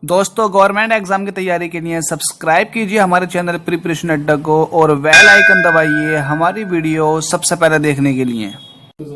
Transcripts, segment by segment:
दोस्तों government exam की तैयारी के लिए सब्सक्राइब कीजिए हमारे चैनल प्रिपरेशन अड्डा को और बेल आइकन दबाइए हमारी वीडियो सबसे पहले देखने के लिए।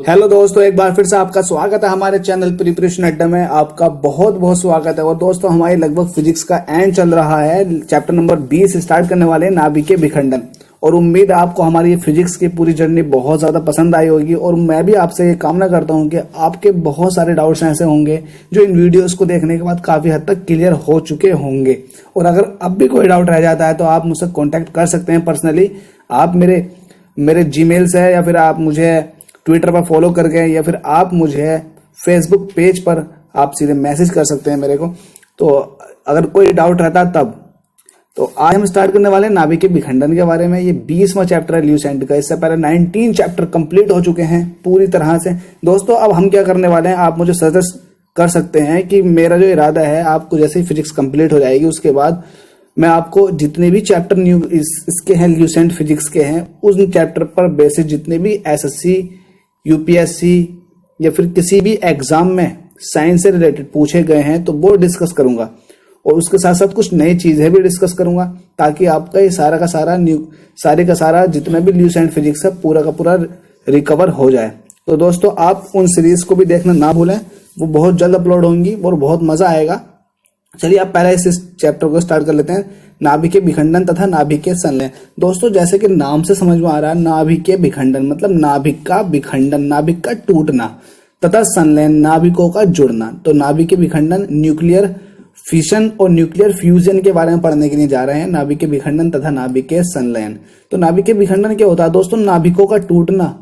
हेलो दोस्तों, एक बार फिर से आपका स्वागत है हमारे चैनल प्रिपरेशन अड्डा में। आपका बहुत बहुत स्वागत है। और दोस्तों हमारी लगभग फिजिक्स का एंड चल रहा है। चैप्टर नंबर 20 स्टार्ट करने वाले हैं, नाभिकीय विखंडन। और उम्मीद है आपको हमारी ये फिजिक्स की पूरी जर्नी बहुत ज्यादा पसंद आई होगी। और मैं भी आपसे ये कामना करता हूँ कि आपके बहुत सारे डाउट्स ऐसे होंगे जो इन वीडियोस को देखने के बाद काफी हद तक क्लियर हो चुके होंगे। और अगर अब भी कोई डाउट रह जाता है तो आप मुझसे कॉन्टेक्ट कर सकते हैं पर्सनली। आप मेरे जीमेल से, या फिर आप मुझे ट्विटर पर फॉलो करके, या फिर आप मुझे फेसबुक पेज पर आप सीधे मैसेज कर सकते हैं मेरे को। तो अगर कोई डाउट रहता तब तो आज हम स्टार्ट करने वाले हैं नाभिकीय विखंडन के बारे में। ये 20वां चैप्टर है ल्यूसेंट का। इससे पहले 19 चैप्टर कंप्लीट हो चुके हैं पूरी तरह से। दोस्तों अब हम क्या करने वाले हैं, आप मुझे सजेस्ट कर सकते हैं कि मेरा जो इरादा है, आपको जैसे ही फिजिक्स कंप्लीट हो जाएगी उसके बाद मैं आपको जितने भी चैप्टर न्यू इसके हैं ल्यूसेंट फिजिक्स के हैं, उस चैप्टर पर बेसिस जितने भी एसएससी, यूपीएससी या फिर किसी भी एग्जाम में साइंस से रिलेटेड पूछे गए हैं तो वो डिस्कस करूंगा। और उसके साथ साथ कुछ नई चीजें भी डिस्कस करूंगा ताकि आपका ये सारे का सारा जितना भी ल्यूसेंट फिजिक्स है पूरा का पूरा रिकवर हो जाए। तो दोस्तों आप उन सीरीज को भी देखना ना भूलें, वो बहुत जल्द अपलोड होंगी और बहुत मजा आएगा। चलिए आप पहले इस चैप्टर को स्टार्ट कर लेते हैं, नाभिकीय विखंडन तथा नाभिकीय संलयन। दोस्तों जैसे कि नाम से समझ में आ रहा है, नाभिकीय विखंडन मतलब नाभिक का विखंडन, नाभिक का टूटना, तथा संलयन नाभिकों का जुड़ना। तो नाभिकीय विखंडन न्यूक्लियर फिशन और न्यूक्लियर फ्यूजन के बारे में पढ़ने के लिए जा रहे हैं, नाभिकीय विखंडन तथा नाभिकीय संलयन। तो नाभिकीय विखंडन क्या होता है दोस्तों? नाभिकों का टूटना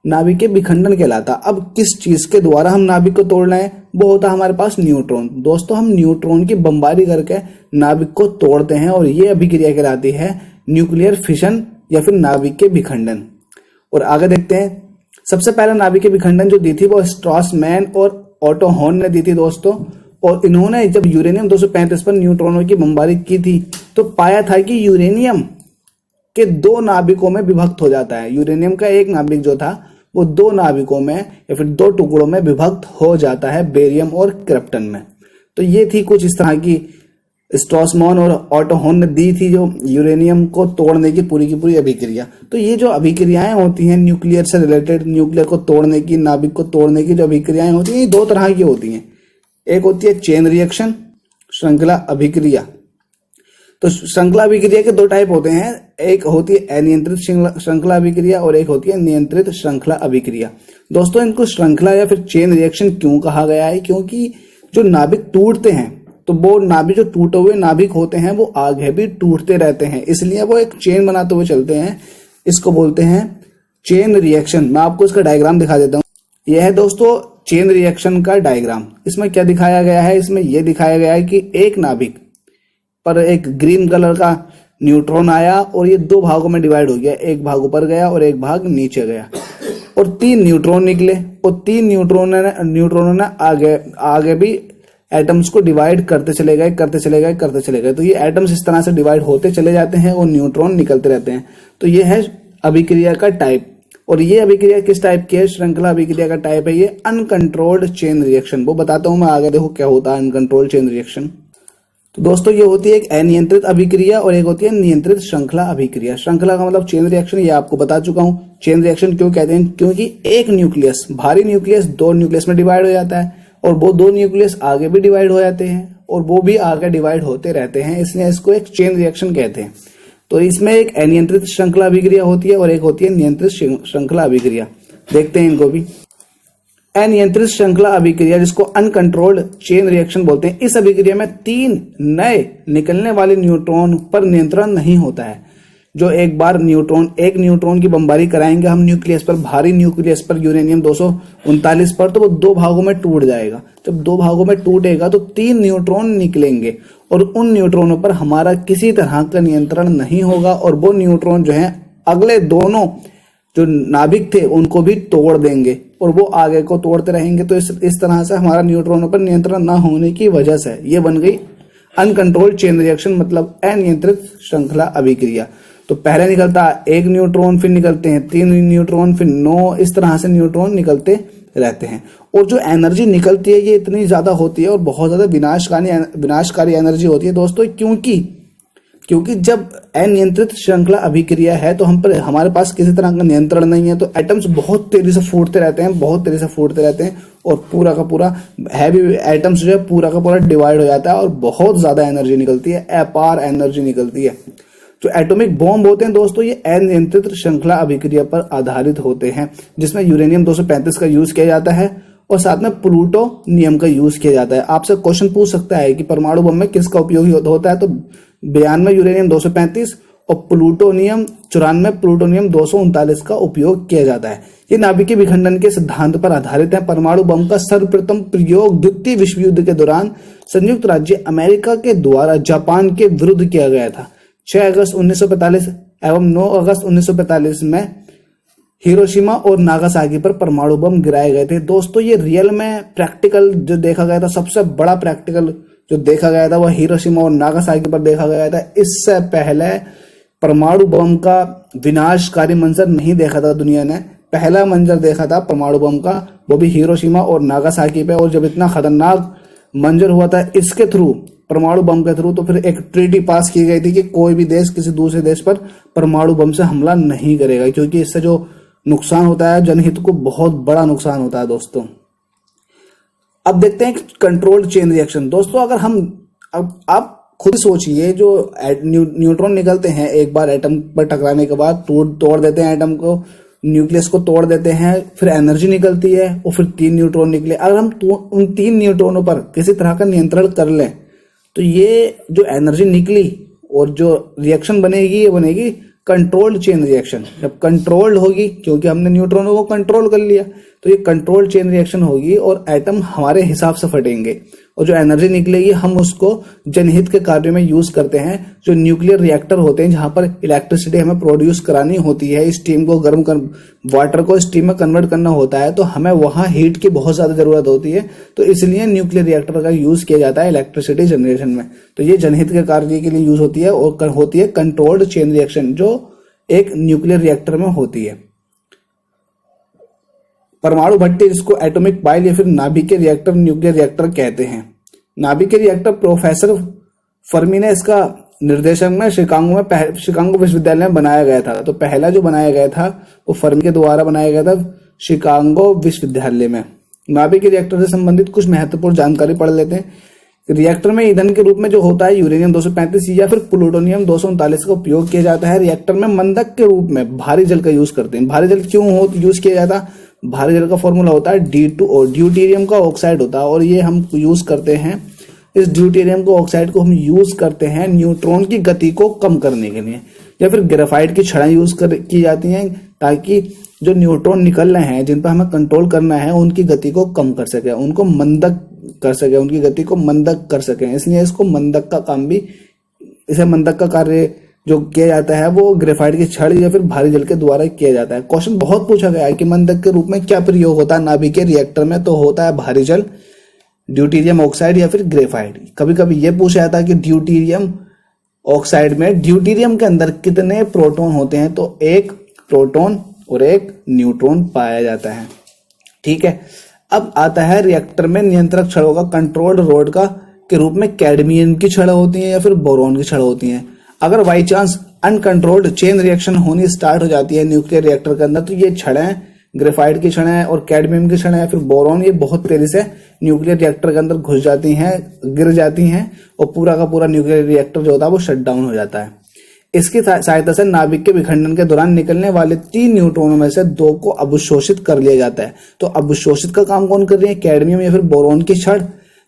नाभिकीय विखंडन कहलाता। अब किस चीज के द्वारा हम नाभिक को तोड़ रहे हैं? वो होता है हमारे पास न्यूट्रॉन। दोस्तों हम न्यूट्रॉन की बमबारी करके नाभिक को तोड़ते हैं और ये अभिक्रिया कहलाती है न्यूक्लियर फिशन या फिर नाभिकीय विखंडन। और आगे देखते हैं, सबसे पहले नाभिकीय विखंडन जो दी थी वो स्ट्रॉसमैन और ऑटो हॉर्न ने दी थी दोस्तों। और इन्होंने जब यूरेनियम 235 पर न्यूट्रॉनों की बमबारी की थी तो पाया था कि यूरेनियम के 2 नाभिकों में विभक्त हो जाता है। यूरेनियम का एक नाभिक जो था वो 2 नाभिकों में या फिर 2 टुकड़ों में विभक्त हो जाता है, बेरियम और क्रिप्टन में। तो ये थी कुछ इस तरह की स्ट्रॉसमैन और ऑटो हॉर्न ने दी थी जो यूरेनियम को तोड़ने की पूरी अभिक्रिया। तो ये जो अभिक्रियाएं होती हैं न्यूक्लियर से रिलेटेड, न्यूक्लियर को तोड़ने की, नाभिक को तोड़ने की जो अभिक्रियाएं होती हैं, ये 2 तरह की होती हैं। एक होती है चेन रिएक्शन, श्रृंखला अभिक्रिया। तो श्रृंखला अभिक्रिया के 2 टाइप होते हैं, एक होती है अनियंत्रित श्रृंखला अभिक्रिया और एक होती है नियंत्रित श्रृंखला अभिक्रिया। दोस्तों इनको श्रृंखला या फिर चेन रिएक्शन क्यों कहा गया है? क्योंकि जो नाभिक टूटते हैं तो वो नाभिक जो टूटे हुए नाभिक होते हैं वो आगे भी टूटते रहते हैं, इसलिए वो एक चेन बनाते हुए चलते हैं। इसको बोलते हैं चेन रिएक्शन। मैं आपको इसका डायग्राम दिखा देता हूँ। यह है दोस्तों चेन रिएक्शन का डायग्राम। इसमें क्या दिखाया गया है? इसमें यह दिखाया गया है कि एक नाभिक पर एक ग्रीन कलर का न्यूट्रॉन आया और ये 2 भागों में डिवाइड हो गया, एक भाग ऊपर गया और एक भाग नीचे गया, और 3 न्यूट्रॉन निकले। और 3 न्यूट्रॉनों ने आगे भी एटम्स को डिवाइड करते चले गए। तो ये एटम्स इस तरह से डिवाइड होते चले जाते हैं और न्यूट्रॉन निकलते रहते हैं। तो ये है अभिक्रिया का टाइप। और ये अभिक्रिया किस टाइप की है? श्रृंखला अभिक्रिया का टाइप है ये अनकंट्रोल्ड चेन रिएक्शन। वो बताता हूं मैं आगे, देखो क्या होता है अनकंट्रोल्ड चेन रिएक्शन। तो दोस्तों ये होती है एक अनियंत्रित अभिक्रिया और एक होती है नियंत्रित श्रृंखला अभिक्रिया। श्रृंखला का मतलब चेन रिएक्शन, ये आपको बता चुका हूं। चेन रिएक्शन क्यों कहते हैं? क्योंकि एक न्यूक्लियस, भारी न्यूक्लियस 2 न्यूक्लियस में डिवाइड हो जाता है और वो 2 न्यूक्लियस आगे भी डिवाइड हो जाते हैं और वो भी आगे डिवाइड होते रहते हैं, इसलिए इसको एक चेन रिएक्शन कहते हैं। तो इसमें एक अनियंत्रित श्रृंखला अभिक्रिया होती है और एक होती है नियंत्रित श्रृंखला अभिक्रिया। देखते हैं इनको भी। अनियंत्रित श्रृंखला अभिक्रिया जिसको अनकंट्रोल्ड चेन रिएक्शन बोलते हैं, इस अभिक्रिया में 3 नए निकलने वाले न्यूट्रॉन पर नियंत्रण नहीं होता है। जो एक न्यूट्रॉन की बमबारी कराएंगे हम न्यूक्लियस पर, भारी न्यूक्लियस पर, यूरेनियम 239 पर, तो वो 2 भागों में टूट जाएगा। जब 2 भागों में टूटेगा तो 3 न्यूट्रॉन निकलेंगे और उन न्यूट्रॉनों पर हमारा किसी तरह का नियंत्रण नहीं होगा और वो न्यूट्रॉन जो है अगले दोनों जो नाभिक थे उनको भी तोड़ देंगे और वो आगे को तोड़ते रहेंगे। तो इस तरह से हमारा न्यूट्रॉनों पर नियंत्रण ना होने की वजह से ये बन गई अनकंट्रोल्ड चेन रिएक्शन, मतलब अनियंत्रित श्रृंखला अभिक्रिया। तो पहले निकलता 1 न्यूट्रॉन, फिर निकलते हैं 3 न्यूट्रॉन, फिर 9, इस तरह से न्यूट्रॉन निकलते रहते हैं। और जो एनर्जी निकलती है ये इतनी ज्यादा होती है और बहुत ज्यादा विनाशकारी एनर्जी होती है दोस्तों, क्योंकि जब अनियंत्रित श्रृंखला अभिक्रिया है तो हमारे पास किसी तरह का नियंत्रण नहीं है, तो एटम्स बहुत तेजी से फूटते रहते हैं और पूरा का पूरा हैवी एटम्स जो है पूरा का पूरा डिवाइड हो जाता है और बहुत ज्यादा एनर्जी निकलती है, अपार एनर्जी निकलती है। जो एटॉमिक बॉम्ब होते हैं दोस्तों ये अनियंत्रित श्रृंखला अभिक्रिया पर आधारित होते हैं, जिसमें यूरेनियम 235 का यूज किया जाता है और साथ में प्लूटोनियम का यूज किया जाता है। आपसे क्वेश्चन पूछ सकता है कि परमाणु बम में किसका उपयोग होता है, तो बयान में यूरेनियम 235 और प्लूटोनियम 239 का उपयोग किया जाता है। ये नाभिकीय विखंडन के सिद्धांत पर आधारित है। परमाणु बम का सर्वप्रथम प्रयोग द्वितीय विश्व युद्ध के दौरान संयुक्त राज्य अमेरिका के द्वारा जापान के विरुद्ध किया गया था। 6 अगस्त 1945 एवं 9 अगस्त 1945 में हिरोशिमा और नागासाकी पर परमाणु बम गिराए गए थे। दोस्तों ये रियल में प्रैक्टिकल जो देखा गया था, सबसे बड़ा प्रैक्टिकल जो देखा गया था वह हिरोशिमा और नागासाकी पर देखा गया था। इससे पहले परमाणु बम का विनाशकारी मंजर नहीं देखा था दुनिया ने। पहला मंजर देखा था परमाणु बम का, वो भी हिरोशिमा और नागासाकी पे। और जब इतना खतरनाक मंजर हुआ था इसके थ्रू, परमाणु बम के थ्रू, तो फिर एक ट्रीटी पास की गई थी कि कोई भी देश किसी दूसरे देश पर परमाणु बम से हमला नहीं करेगा, क्योंकि इससे जो नुकसान होता है जनहित को बहुत बड़ा नुकसान होता है दोस्तों। अब देखते हैं कंट्रोल्ड चेन रिएक्शन। दोस्तों अगर हम आप खुद सोचिए, जो न्यूट्रॉन निकलते हैं एक बार एटम पर टकराने के बाद तोड़ देते हैं एटम को, न्यूक्लियस को तोड़ देते हैं, फिर एनर्जी निकलती है और फिर 3 न्यूट्रॉन निकले। अगर हम उन 3 न्यूट्रॉनों पर किसी तरह का नियंत्रण कर लें तो ये जो एनर्जी निकली और जो रिएक्शन बनेगी ये बनेगी कंट्रोल्ड चेन रिएक्शन। जब कंट्रोल्ड होगी, क्योंकि हमने न्यूट्रॉनों को कंट्रोल कर लिया, तो ये कंट्रोल्ड चेन रिएक्शन होगी और एटम हमारे हिसाब से फटेंगे और जो एनर्जी निकलेगी हम उसको जनहित के कार्य में यूज करते हैं। जो न्यूक्लियर रिएक्टर होते हैं जहां पर इलेक्ट्रिसिटी हमें प्रोड्यूस करानी होती है, स्टीम को वाटर को स्टीम में कन्वर्ट करना होता है, तो हमें वहां हीट की बहुत ज्यादा जरूरत होती है, तो इसलिए न्यूक्लियर रिएक्टर का यूज किया जाता है इलेक्ट्रिसिटी जनरेशन में। तो ये जनहित के कार्य के लिए यूज होती है और होती है कंट्रोल्ड चेन रिएक्शन, जो एक न्यूक्लियर रिएक्टर में होती है। परमाणु भट्टी, जिसको एटॉमिक पाइल या फिर नाभिकीय रिएक्टर, न्यूक्लियर रिएक्टर कहते हैं। नाभिकीय रिएक्टर प्रोफेसर फर्मी ने इसका निर्देशन में शिकागो विश्वविद्यालय में बनाया गया था। तो पहला जो बनाया गया था वो फर्मी के द्वारा बनाया गया था शिकागो विश्वविद्यालय में। नाभिकीय रिएक्टर से संबंधित कुछ महत्वपूर्ण जानकारी पढ़ लेते हैं। रिएक्टर में ईंधन के रूप में जो होता है यूरेनियम 235 या फिर प्लूटोनियम 239 का उपयोग किया जाता है। रिएक्टर में मंदक के रूप में भारी जल का यूज करते हैं। भारी जल क्यों यूज किया जाता है? भारी जल का फॉर्मूला होता है D2O, ड्यूटेरियम का ऑक्साइड होता है, और ये हम यूज करते हैं, इस ड्यूटेरियम को ऑक्साइड को हम यूज करते हैं न्यूट्रॉन की गति को कम करने के लिए, या फिर ग्रेफाइट की छड़ें यूज की जाती हैं ताकि जो न्यूट्रॉन निकल रहे हैं जिन पर हमें कंट्रोल करना है उनकी गति को कम कर सके, उनको मंदक कर सके, उनकी गति को मंदक कर सके। इसलिए इसको मंदक का काम भी, इसे मंदक का कार्य जो किया जाता है वो ग्रेफाइट की छड़ या फिर भारी जल के द्वारा किया जाता है। क्वेश्चन बहुत पूछा गया है कि मंदक के रूप में क्या प्रयोग होता है नाभिकीय रिएक्टर में, तो होता है भारी जल, ड्यूटेरियम ऑक्साइड या फिर ग्रेफाइट। कभी कभी ये पूछा जाता है कि ड्यूटेरियम ऑक्साइड में ड्यूटेरियम के अंदर कितने प्रोटॉन होते हैं, तो एक प्रोटॉन और एक न्यूट्रॉन पाया जाता है। ठीक है, अब आता है रिएक्टर में नियंत्रक छड़ों का, कंट्रोल्ड रोड का के रूप में कैडमियम की छड़ होती है या फिर बोरॉन की छड़ होती है। अगर by chance uncontrolled chain reaction होनी स्टार्ट हो जाती है न्यूक्लियर रिएक्टर के अंदर, तो ये छड़ें, ग्रेफाइट की छड़ें और कैडमियम की छड़ें या फिर बोरॉन, ये बहुत तेजी से न्यूक्लियर रिएक्टर के अंदर घुस जाती हैं, गिर जाती हैं और पूरा का पूरा न्यूक्लियर रिएक्टर जो होता है वो शट डाउन हो जाता है। इसकी सहायता से नाभिक के विखंडन के दौरान निकलने वाले 3 न्यूट्रॉनों में से 2 को अवशोषित कर लिया जाता है। तो अवशोषित का काम कौन कर रही है? कैडमियम या फिर बोरॉन की छड़।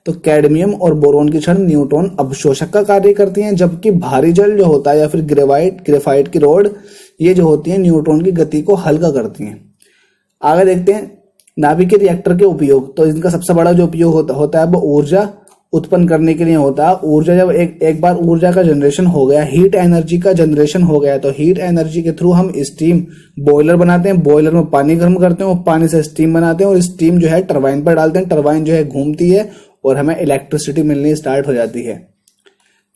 तो कैडमियम और बोरॉन की छड़ न्यूट्रॉन अवशोषक का कार्य करती हैं, जबकि भारी जल जो होता है या फिर ग्रेफाइट की रोड, ये जो होती है न्यूट्रॉन की गति को हल्का करती हैं। आगे देखते हैं नाभिकीय रिएक्टर के उपयोग। तो इनका सबसे बड़ा जो उपयोग होता है वो ऊर्जा उत्पन्न करने के लिए होता है। ऊर्जा जब एक बार ऊर्जा का जनरेशन हो गया, हीट एनर्जी का जनरेशन हो गया, तो हीट एनर्जी के थ्रू हम स्टीम बॉयलर बनाते हैं, बॉयलर में पानी गर्म करते हैं और पानी से स्टीम बनाते हैं और स्टीम जो है टरबाइन पर डालते हैं, टरबाइन जो है घूमती है और हमें इलेक्ट्रिसिटी मिलनी स्टार्ट हो जाती है।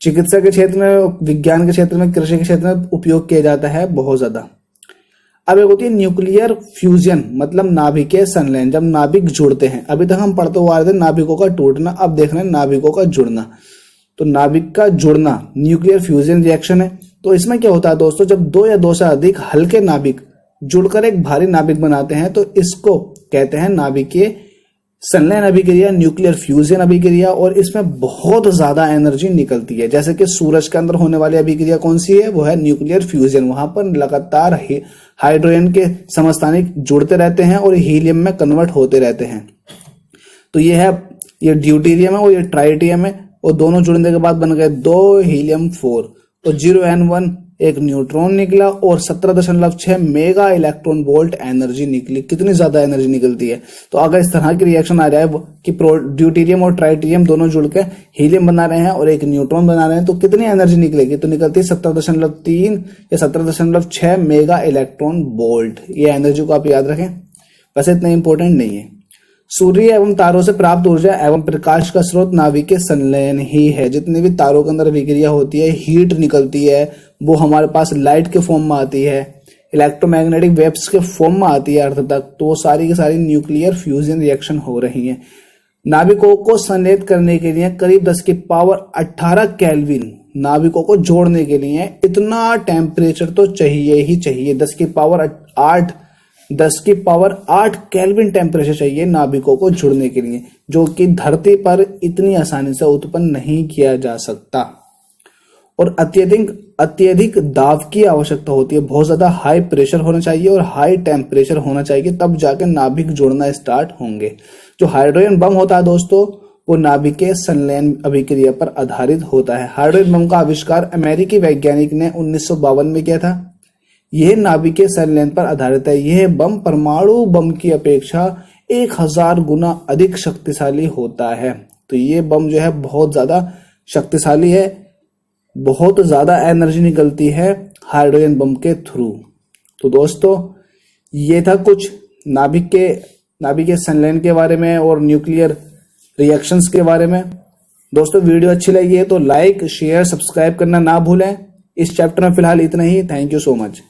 चिकित्सा के क्षेत्र में, विज्ञान के क्षेत्र में, कृषि के क्षेत्र में उपयोग किया जाता है बहुत ज्यादा। अब एक होती है न्यूक्लियर फ्यूजन, मतलब नाभिकीय संलयन, जब नाभिक जुड़ते हैं। अभी तक हम पढ़ते हुए आ रहे थे नाभिकों का टूटना, अब देख रहे हैं नाभिकों का जुड़ना। तो नाभिक का जुड़ना न्यूक्लियर फ्यूजन रिएक्शन है। तो इसमें क्या होता है दोस्तों, जब दो या दो से अधिक हल्के नाभिक जुड़कर एक भारी नाभिक बनाते हैं तो इसको कहते हैं नाभिकीय संलयन अभिक्रिया, न्यूक्लियर फ्यूजन अभिक्रिया। और इसमें बहुत ज्यादा एनर्जी निकलती है। जैसे कि सूरज के अंदर होने वाली अभिक्रिया कौन सी है, वो है न्यूक्लियर फ्यूजन। वहां पर लगातार हाइड्रोजन के समस्थानिक जुड़ते रहते हैं और हीलियम में कन्वर्ट होते रहते हैं। तो ये ड्यूटेरियम है और ये ट्राइटियम है, और दोनों जुड़ने के बाद बन गए 2 हीलियम 4। तो 0n1 एक न्यूट्रॉन निकला और 17.6 मेगा इलेक्ट्रॉन वोल्ट एनर्जी निकली। कितनी ज्यादा एनर्जी निकलती है। तो अगर इस तरह की रिएक्शन आ जाए कि ड्यूटेरियम और ट्राइटियम दोनों जुड़ के हीलियम बना रहे हैं और एक न्यूट्रॉन बना रहे हैं, तो कितनी एनर्जी निकलेगी, तो निकलती है 17.3 या 17.6 मेगा इलेक्ट्रॉन वोल्ट। ये एनर्जी को आप याद रखें, वैसे इतना इंपॉर्टेंट नहीं है। सूर्य एवं तारों से प्राप्त ऊर्जा एवं प्रकाश का स्रोत नाभिकीय संलयन ही है। जितने भी तारों के अंदर अभिक्रिया होती है, हीट निकलती है, वो हमारे पास लाइट के फॉर्म में आती है, इलेक्ट्रोमैग्नेटिक वेव्स के फॉर्म में आती है अर्थ तक। तो वो सारी की सारी न्यूक्लियर फ्यूजन रिएक्शन हो रही है। नाभिकों को संलेपित करने के लिए करीब 10 की पावर 18 केल्विन, नाभिकों को जोड़ने के लिए इतना टेम्परेचर तो चाहिए ही चाहिए। 10 की पावर 8 केल्विन टेम्परेचर चाहिए नाभिकों को जुड़ने के लिए, जो कि धरती पर इतनी आसानी से उत्पन्न नहीं किया जा सकता। और अत्यधिक दाब की आवश्यकता होती है। बहुत ज्यादा हाई प्रेशर होना चाहिए और हाई टेम्परेचर होना चाहिए, तब जाके नाभिक जुड़ना स्टार्ट होंगे। जो हाइड्रोजन बम होता है दोस्तों, वो नाभिकीय संलयन अभिक्रिया पर आधारित होता है। हाइड्रोजन बम का आविष्कार अमेरिकी वैज्ञानिक ने 1952 में किया था। यह नाभिकीय संलयन पर आधारित है। यह बम परमाणु बम की अपेक्षा 1000 गुना अधिक शक्तिशाली होता है। तो ये बम जो है बहुत ज्यादा शक्तिशाली है, बहुत ज्यादा एनर्जी निकलती है हाइड्रोजन बम के थ्रू। तो दोस्तों ये था कुछ नाभिकीय संलयन के बारे में और न्यूक्लियर रिएक्शंस के बारे में। दोस्तों वीडियो अच्छी लगी है तो लाइक, शेयर, सब्सक्राइब करना ना भूलें। इस चैप्टर में फिलहाल इतना ही। Thank you so much.